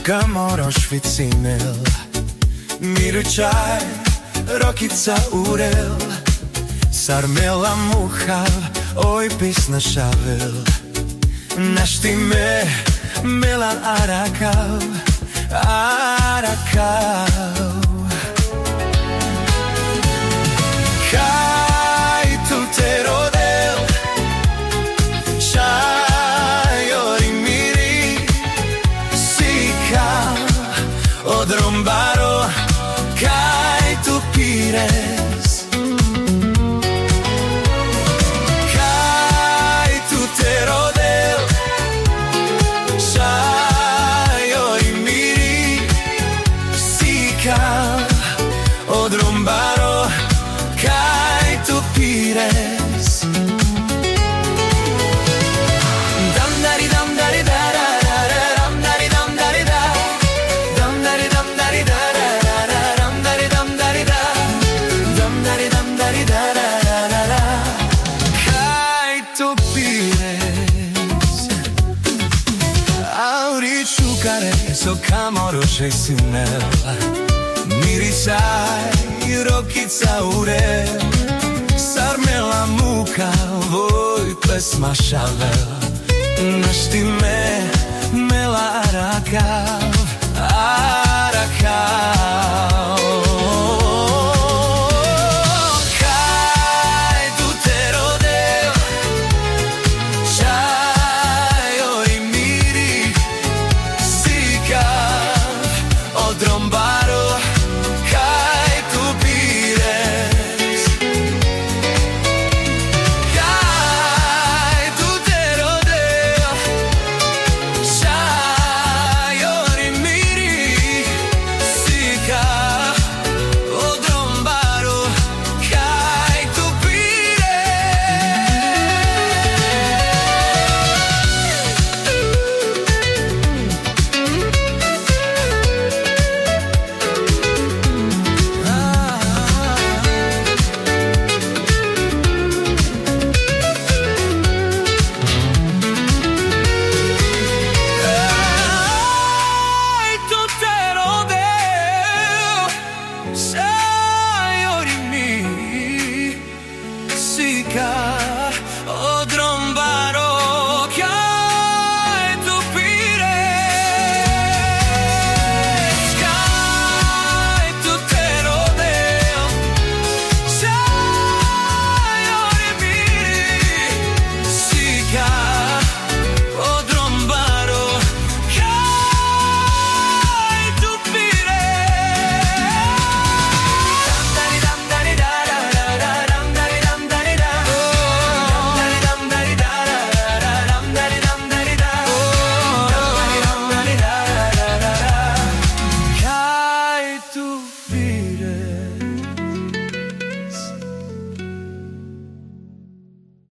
Kamoro švicinel, miručaj, rokica urel, sarmela muhav, oj pisna šavel. Naštime melan arakav, arakav. Kaj tu te rodel, šajori miri, sika od rombaro, kaj tu pires. Kaj tu te rodel, šajori miri, sika od rombaro, kaj tu pires. Dam dari da da da, dam dari da, dam dari da da, dam dari da, dam dari da da. Kaj tu pires. Auricciucare so kamoro švicinel, mirisaj, rokica urel, sarmela muka, voj pesma šavel. Naštime mela arakav.